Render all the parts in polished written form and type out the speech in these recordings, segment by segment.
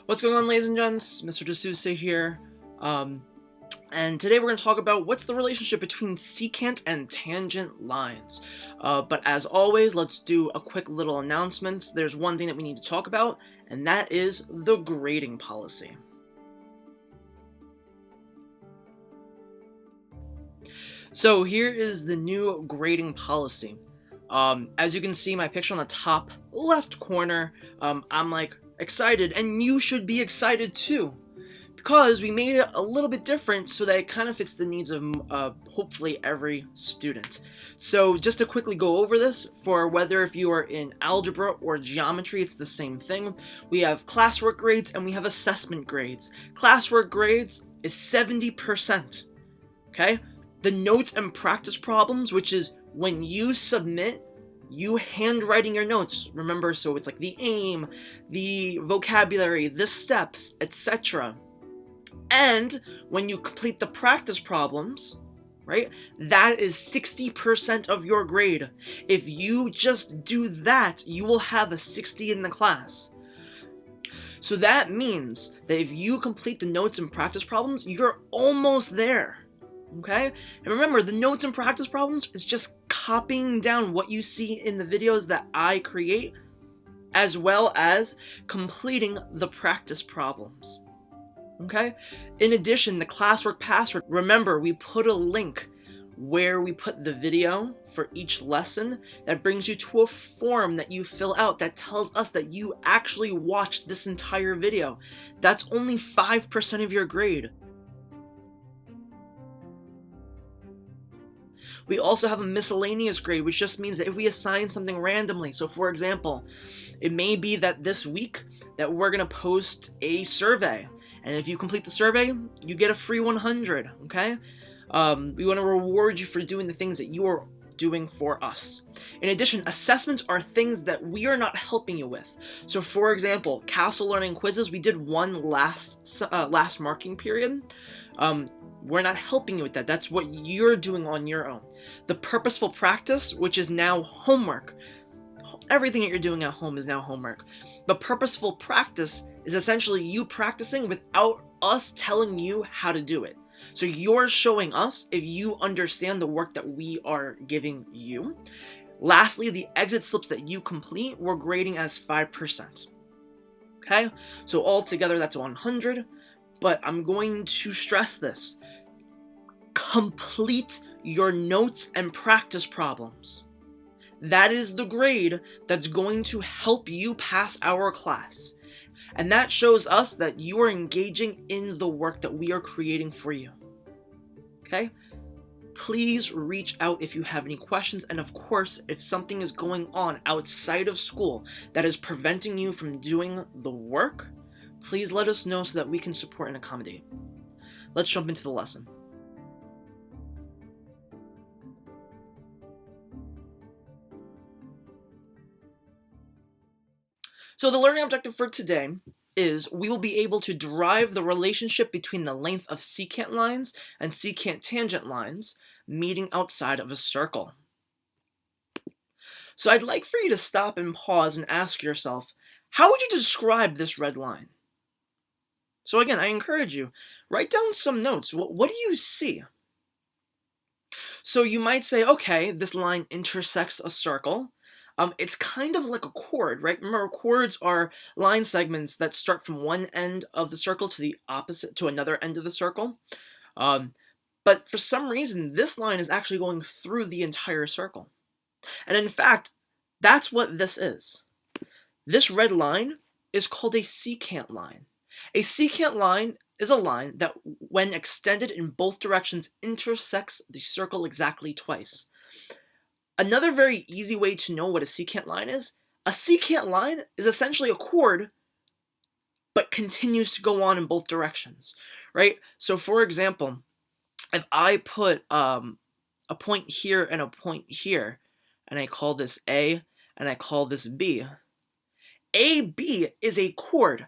What's going on, ladies and gents? Mr. D'Souza here. And today we're going to talk about what's the relationship between secant and tangent lines. But as always, let's do a quick little announcements. There's one thing that we need to talk about, and that is the grading policy. So here is the new grading policy. As you can see, my picture on the top left corner, I'm like excited, and you should be excited too, because we made it a little bit different so that it kind of fits the needs of hopefully every student. So just to quickly go over this, for whether if you are in algebra or geometry, it's the same thing. We have classwork grades and we have assessment grades. Classwork grades is 70%, okay? The notes and practice problems, which is when you submit, you handwriting your notes. Remember, so it's like the aim, the vocabulary, the steps, etc. And when you complete the practice problems, right, that is 60% of your grade. If you just do that, you will have a 60 in the class. So that means that if you complete the notes and practice problems, you're almost there. Okay? And remember, the notes and practice problems is just copying down what you see in the videos that I create, as well as completing the practice problems. Okay? In addition, the classwork password, remember, we put a link where we put the video for each lesson that brings you to a form that you fill out that tells us that you actually watched this entire video. That's only 5% of your grade. We also have a miscellaneous grade, which just means that if we assign something randomly, so for example, it may be that this week that we're going to post a survey, and if you complete the survey, you get a free 100, okay? We want to reward you for doing the things that you are doing for us. In addition, assessments are things that we are not helping you with. So for example, Castle Learning quizzes, we did one last marking period. We're not helping you with that. That's what you're doing on your own. The purposeful practice, which is now homework. Everything that you're doing at home is now homework. But purposeful practice is essentially you practicing without us telling you how to do it. So you're showing us if you understand the work that we are giving you. Lastly, the exit slips that you complete, we're grading as 5%. Okay? So altogether, that's 100. But I'm going to stress this. Complete your notes and practice problems. That is the grade that's going to help you pass our class. And that shows us that you are engaging in the work that we are creating for you. Okay? Please reach out if you have any questions. And of course, if something is going on outside of school that is preventing you from doing the work, please let us know so that we can support and accommodate. Let's jump into the lesson. So the learning objective for today is we will be able to derive the relationship between the length of secant lines and secant tangent lines meeting outside of a circle. So I'd like for you to stop and pause and ask yourself, how would you describe this red line? So again, I encourage you, write down some notes. What do you see? So you might say, okay, this line intersects a circle. It's kind of like a chord, right? Remember, chords are line segments that start from one end of the circle to the opposite, to another end of the circle. But for some reason, this line is actually going through the entire circle. And in fact, that's what this is. This red line is called a secant line. A secant line is a line that, when extended in both directions, intersects the circle exactly twice. Another very easy way to know what a secant line is essentially a chord, but continues to go on in both directions, right? So for example, if I put a point here and a point here, and I call this A, and I call this B, AB is a chord.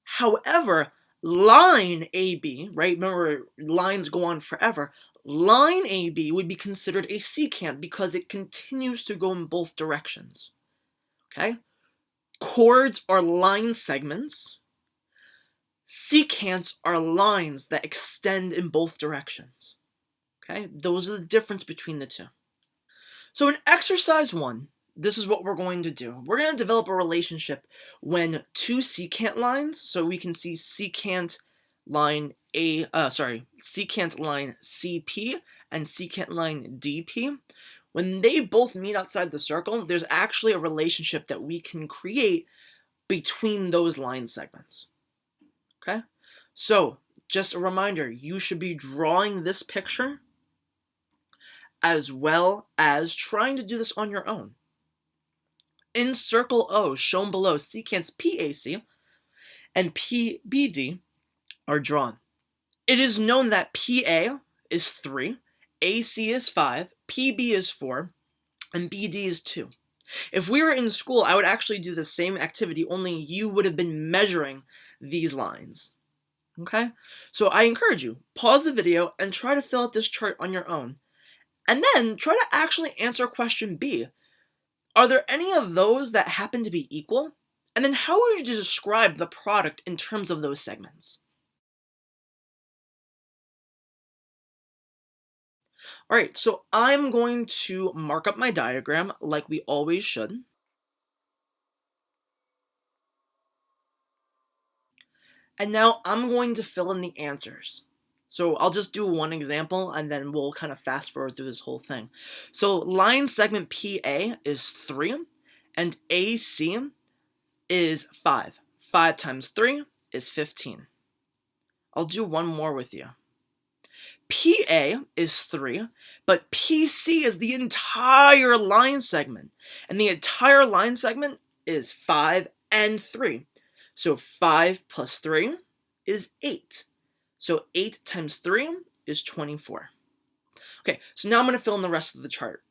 However, line AB, right? Remember, lines go on forever. Line AB would be considered a secant because it continues to go in both directions. Okay? Chords are line segments. Secants are lines that extend in both directions. Okay, those are the difference between the two. So in exercise 1, this is what we're going to do. We're going to develop a relationship when two secant lines, so we can see secant line secant line CP and secant line DP. When they both meet outside the circle, there's actually a relationship that we can create between those line segments. Okay? So, just a reminder, you should be drawing this picture as well as trying to do this on your own. In circle O, shown below, secants PAC and PBD are drawn. It is known that PA is 3, AC is 5, PB is 4, and BD is 2. If we were in school, I would actually do the same activity, only you would have been measuring these lines. Okay? So I encourage you, pause the video and try to fill out this chart on your own. And then try to actually answer question B. Are there any of those that happen to be equal? And then how would you describe the product in terms of those segments? All right, so I'm going to mark up my diagram like we always should. And now I'm going to fill in the answers. So I'll just do one example and then we'll kind of fast forward through this whole thing. So line segment PA is 3 and AC is 5. 5 times 3 is 15. I'll do one more with you. PA is 3, but PC is the entire line segment. And the entire line segment is 5 and 3. So 5 plus 3 is 8. So 8 times 3 is 24. Okay, so now I'm going to fill in the rest of the chart.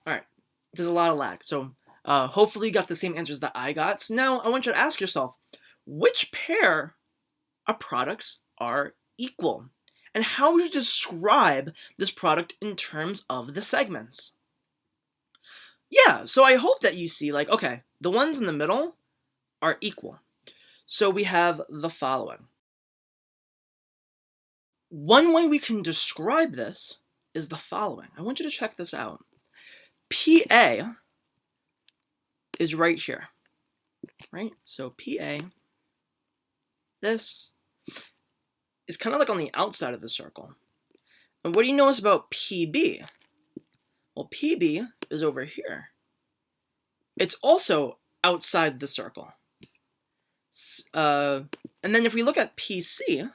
All right, there's a lot of lag. So hopefully you got the same answers that I got. So now I want you to ask yourself, which pair of products are equal? And how would you describe this product in terms of the segments? Yeah, so I hope that you see, like, okay, the ones in the middle are equal. So we have the following. One way we can describe this is the following. I want you to check this out. PA is right here, right? So PA, this is kind of like on the outside of the circle. And what do you notice about PB? Well, PB is over here. It's also outside the circle. And then if we look at PC,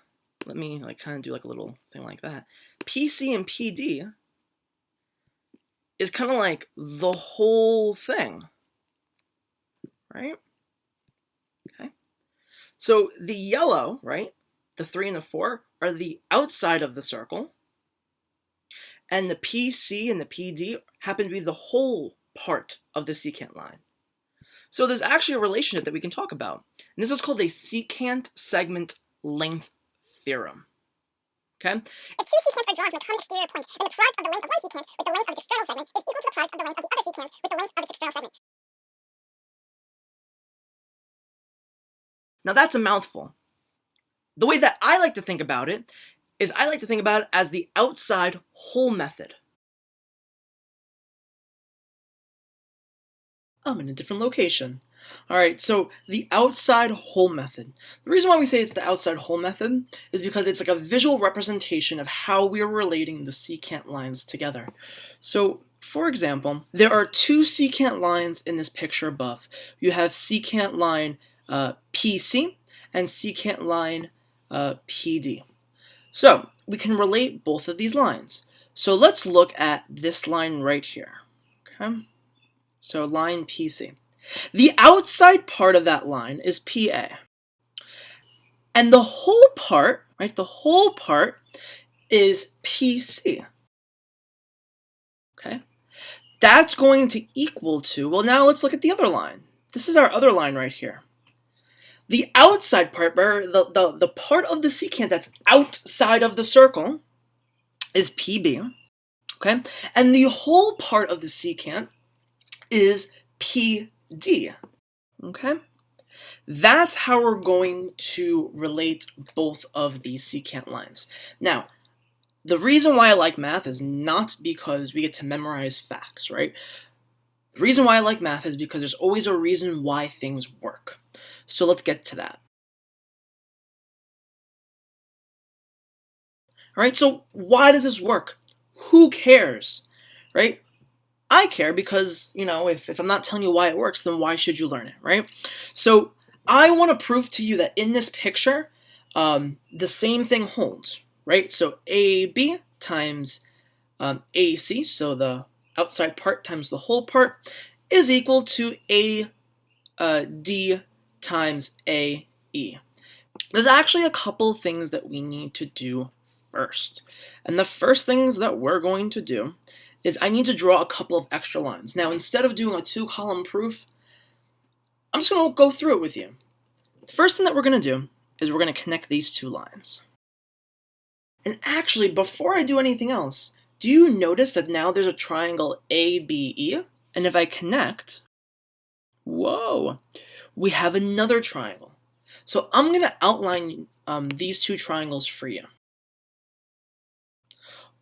let me like kind of do like a little thing like that. PC and PD is kind of like the whole thing, right? Okay. So the yellow, right, the 3 and the 4 are the outside of the circle, and the PC and the PD happen to be the whole part of the secant line. So there's actually a relationship that we can talk about. And this is called a secant segment length theorem. Okay? If two secants are drawn from a common exterior point, then the product of the length of one secant with the length of its external segment is equal to the product of the length of the other secant with the length of its external segment. Now that's a mouthful. The way that I like to think about it is I like to think about it as the outside hole method. I'm in a different location. All right, so the outside hole method. The reason why we say it's the outside hole method is because it's like a visual representation of how we are relating the secant lines together. So, for example, there are two secant lines in this picture above. You have secant line PC and secant line PD. So, we can relate both of these lines. So let's look at this line right here. Okay? So line PC. The outside part of that line is PA. And the whole part, right, the whole part is PC. Okay? That's going to equal to, well, now let's look at the other line. This is our other line right here. The outside part, the part of the secant that's outside of the circle is PB. Okay? And the whole part of the secant is PD. Okay? That's how we're going to relate both of these secant lines. Now, the reason why I like math is not because we get to memorize facts, right? The reason why I like math is because there's always a reason why things work. So let's get to that. All right, so why does this work? Who cares, right? I care because, if I'm not telling you why it works, then why should you learn it, right? So I want to prove to you that in this picture, the same thing holds, right? So AB times AC, so the outside part times the whole part, is equal to AD times AE. There's actually a couple things that we need to do first. And the first things that we're going to do is I need to draw a couple of extra lines. Now, instead of doing a 2-column proof, I'm just going to go through it with you. The first thing that we're going to do is we're going to connect these 2 lines. And actually, before I do anything else, do you notice that now there's a triangle ABE? And if I connect, whoa, we have another triangle. So I'm going to outline these 2 triangles for you.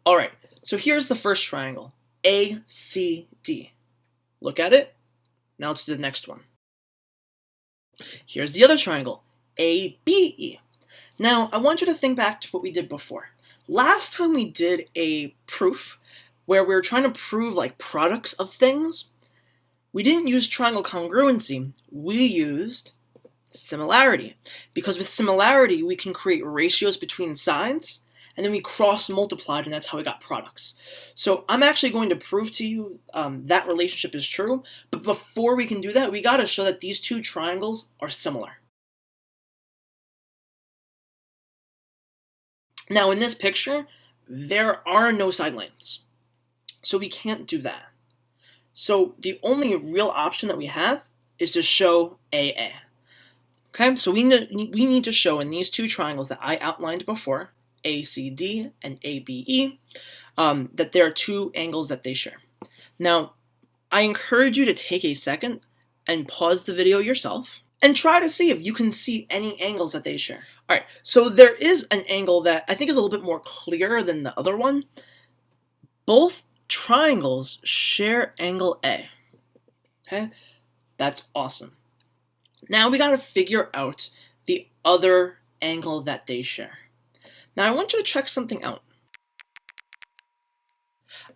All right, so here's the first triangle, ACD. Look at it. Now let's do the next one. Here's the other triangle, ABE. Now, I want you to think back to what we did before. Last time we did a proof where we were trying to prove like products of things, we didn't use triangle congruency. We used similarity. Because with similarity, we can create ratios between sides, and then we cross-multiplied, and that's how we got products. So I'm actually going to prove to you that relationship is true, but before we can do that, we got to show that these 2 triangles are similar. Now in this picture, there are no side lengths, so we can't do that. So the only real option that we have is to show AA. Okay, so we need to show in these 2 triangles that I outlined before, ACD and ABE, that there are 2 angles that they share. Now, I encourage you to take a second and pause the video yourself and try to see if you can see any angles that they share. All right, so there is an angle that I think is a little bit more clear than the other one. Both triangles share angle A. Okay, that's awesome. Now we got to figure out the other angle that they share. Now I want you to check something out.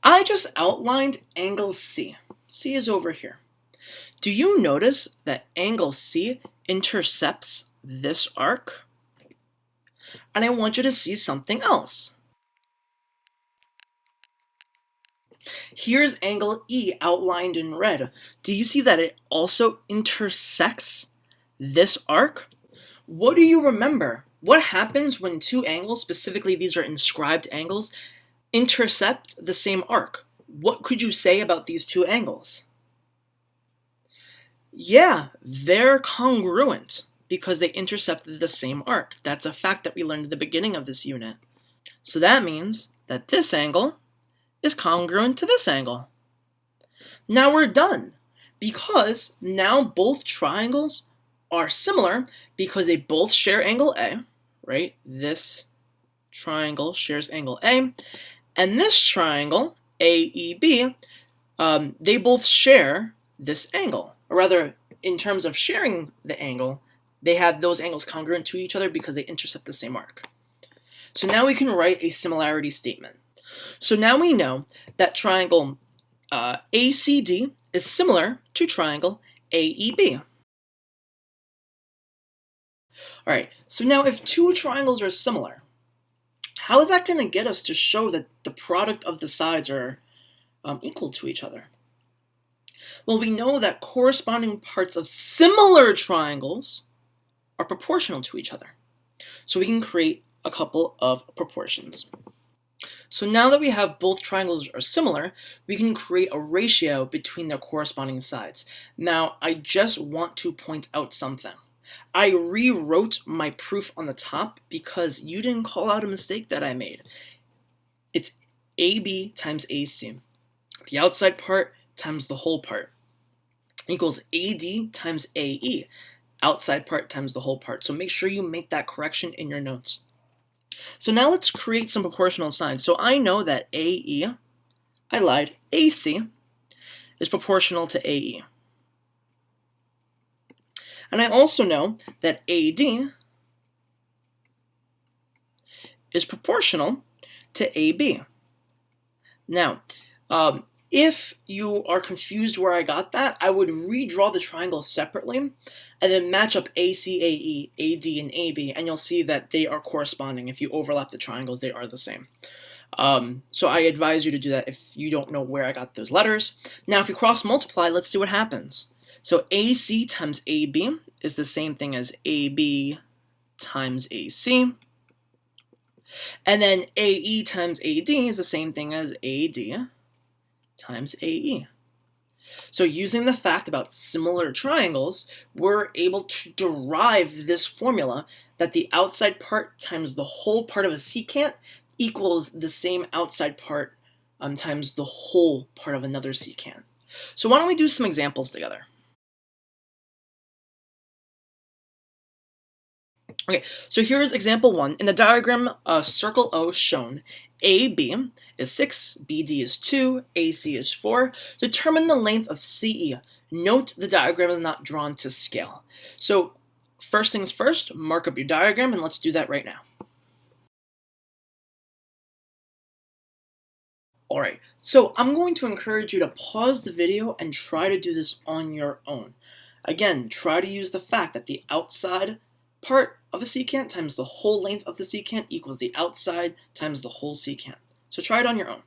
I just outlined angle C. C is over here. Do you notice that angle C intercepts this arc? And I want you to see something else. Here's angle E outlined in red. Do you see that it also intersects this arc? What do you remember? What happens when 2 angles, specifically these are inscribed angles, intercept the same arc? What could you say about these 2 angles? Yeah, they're congruent because they intercept the same arc. That's a fact that we learned at the beginning of this unit. So that means that this angle is congruent to this angle. Now we're done because now both triangles are similar because they both share angle A, right? This triangle shares angle A, and this triangle, AEB, they both share this angle. Or rather, in terms of sharing the angle, they have those angles congruent to each other because they intercept the same arc. So now we can write a similarity statement. So now we know that triangle ACD is similar to triangle AEB. All right, so now if 2 triangles are similar, how is that going to get us to show that the product of the sides are equal to each other? Well, we know that corresponding parts of similar triangles are proportional to each other. So we can create a couple of proportions. So now that we have both triangles are similar, we can create a ratio between their corresponding sides. Now, I just want to point out something. I rewrote my proof on the top because you didn't call out a mistake that I made. It's AB times AC. The outside part times the whole part. equals AD times AE, outside part times the whole part. So make sure you make that correction in your notes. So now let's create some proportional signs. So I know that AE, I lied, AC is proportional to AE. And I also know that AD is proportional to AB. Now, if you are confused where I got that, I would redraw the triangle separately and then match up AC, AE, AD, and AB, and you'll see that they are corresponding. If you overlap the triangles, they are the same. So I advise you to do that if you don't know where I got those letters. Now, if we cross multiply, let's see what happens. So AC times AB is the same thing as AB times AC. And then AE times AD is the same thing as AD times AE. So using the fact about similar triangles, we're able to derive this formula that the outside part times the whole part of a secant equals the same outside part times the whole part of another secant. So why don't we do some examples together? Okay, so here's example 1. In the diagram, circle O shown. AB is 6, BD is 2, AC is 4. Determine the length of CE. Note the diagram is not drawn to scale. So first things first, mark up your diagram, and let's do that right now. Alright, so I'm going to encourage you to pause the video and try to do this on your own. Again, try to use the fact that the outside part of a secant times the whole length of the secant equals the outside times the whole secant. So try it on your own.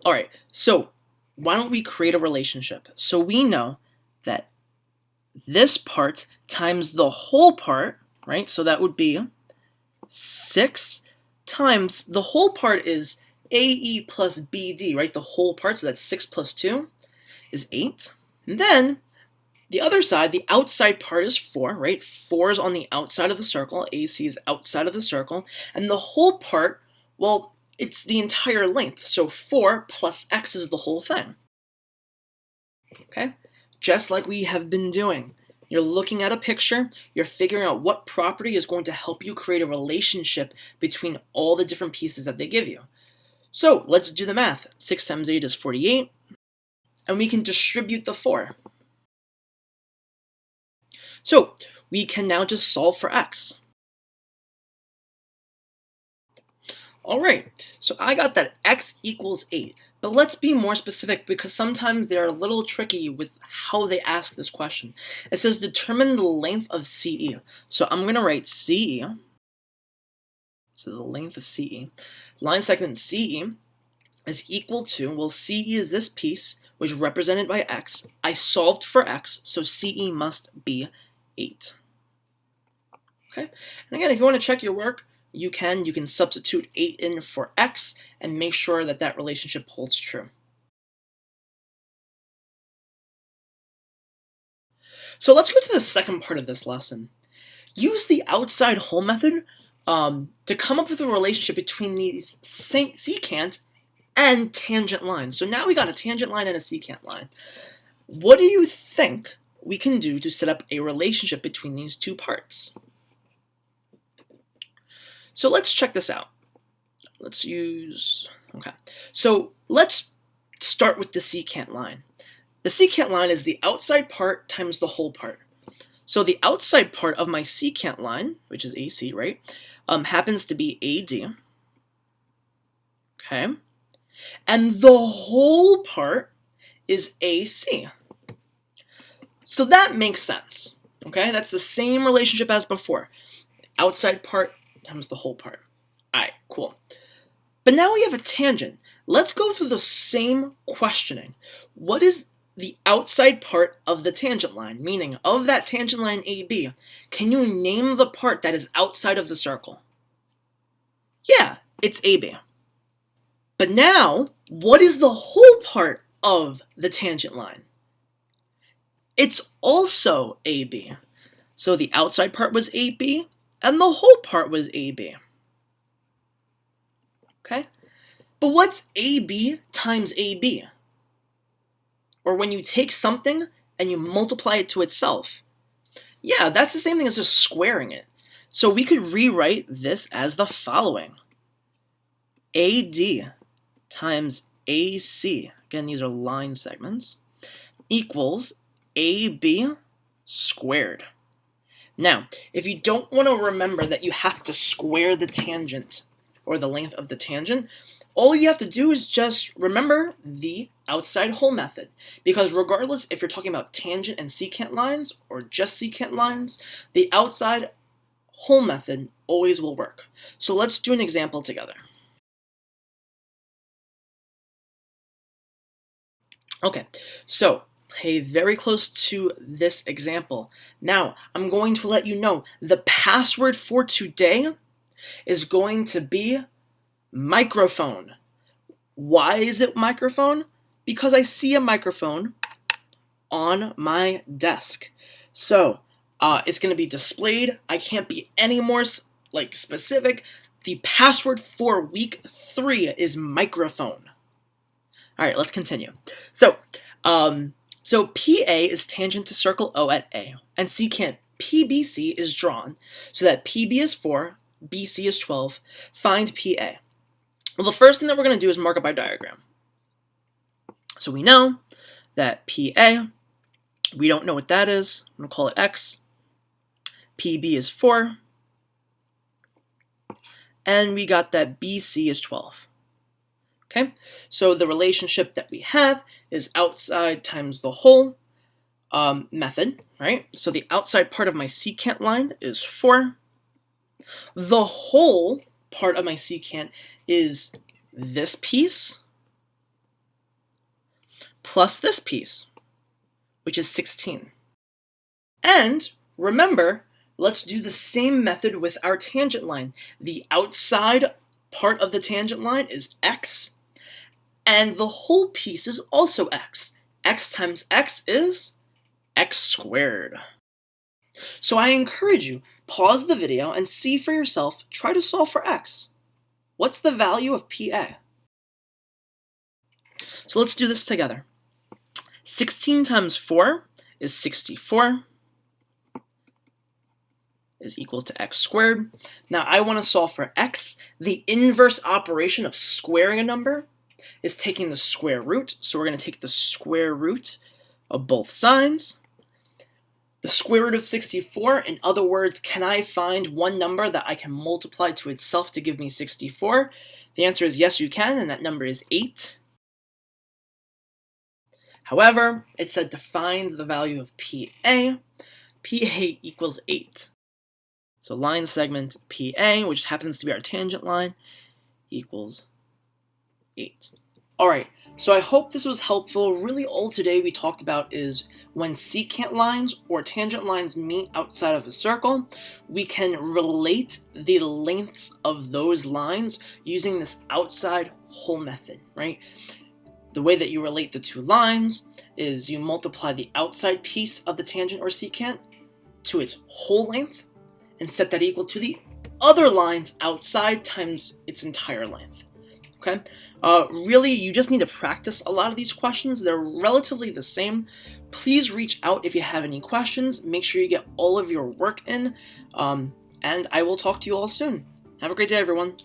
Alright, so why don't we create a relationship? So we know that this part times the whole part, right? So that would be 6 times the whole part is AE plus BD, right? The whole part, so that's 6 plus 2 is 8. And then the other side, the outside part is 4, right? 4 is on the outside of the circle. AC is outside of the circle. And the whole part, well, it's the entire length. So 4 plus x is the whole thing. Okay? Just like we have been doing. You're looking at a picture, you're figuring out what property is going to help you create a relationship between all the different pieces that they give you. So let's do the math. 6 times 8 is 48. And we can distribute the 4. So we can now just solve for x. Alright, so I got that x equals 8. But let's be more specific because sometimes they're a little tricky with how they ask this question. It says determine the length of CE. So I'm going to write CE. So the length of CE. Line segment CE is equal to, well, CE is this piece, which is represented by x. I solved for x, so CE must be 8. Okay? And again, if you want to check your work, you can substitute 8 in for x and make sure that that relationship holds true. So let's go to the second part of this lesson. Use the outside whole method to come up with a relationship between these secant and tangent lines. So now we got a tangent line and a secant line. What do you think we can do to set up a relationship between these two parts? So let's check this out. So let's start with the secant line. The secant line is the outside part times the whole part. So the outside part of my secant line, which is AC, right, happens to be AD. Okay. And the whole part is AC. So that makes sense. Okay, that's the same relationship as before. Outside part times the whole part. Alright, cool. But now we have a tangent. Let's go through the same questioning. What is the outside part of the tangent line? Meaning, of that tangent line AB, can you name the part that is outside of the circle? Yeah, it's AB. But now, what is the whole part of the tangent line? It's also AB. So the outside part was AB, and the whole part was AB. Okay? But what's AB times AB? Or when you take something and you multiply it to itself. Yeah, that's the same thing as just squaring it. So we could rewrite this as the following. AD times AC, again these are line segments, equals AB squared. Now, if you don't want to remember that you have to square the tangent or the length of the tangent, all you have to do is just remember the outside hole method. Because regardless if you're talking about tangent and secant lines or just secant lines, the outside hole method always will work. So let's do an example together. Okay, so pay very close to this example. Now, I'm going to let you know the password for today is going to be microphone. Why is it microphone? Because I see a microphone on my desk. So, it's going to be displayed. I can't be any more specific. The password for week 3 is microphone. All right, let's continue. So PA is tangent to circle O at A, and secant PBC is drawn so that PB is 4, BC is 12. Find PA. Well, the first thing that we're going to do is mark it by diagram. So we know that PA, we don't know what that is. I'm going to call it X. PB is 4. And we got that BC is 12. Okay, so the relationship that we have is outside times the whole method, right? So the outside part of my secant line is 4. The whole part of my secant is this piece plus this piece, which is 16. And remember, let's do the same method with our tangent line. The outside part of the tangent line is x, and the whole piece is also x. X times x is x squared. So I encourage you, pause the video and see for yourself, try to solve for x. What's the value of PA? So let's do this together. 16 times 4 is 64, is equal to x squared. Now I want to solve for x. The inverse operation of squaring a number is taking the square root, so we're going to take the square root of both sides. The square root of 64, in other words, can I find one number that I can multiply to itself to give me 64? The answer is yes, you can, and that number is 8. However, it said to find the value of PA. PA equals 8. So line segment PA, which happens to be our tangent line, equals 8. Alright, so I hope this was helpful. Really all today we talked about is when secant lines or tangent lines meet outside of a circle, we can relate the lengths of those lines using this outside hole method, right? The way that you relate the two lines is you multiply the outside piece of the tangent or secant to its whole length and set that equal to the other lines outside times its entire length. Okay? Really, you just need to practice a lot of these questions. They're relatively the same. Please reach out if you have any questions. Make sure you get all of your work in, and I will talk to you all soon. Have a great day, everyone.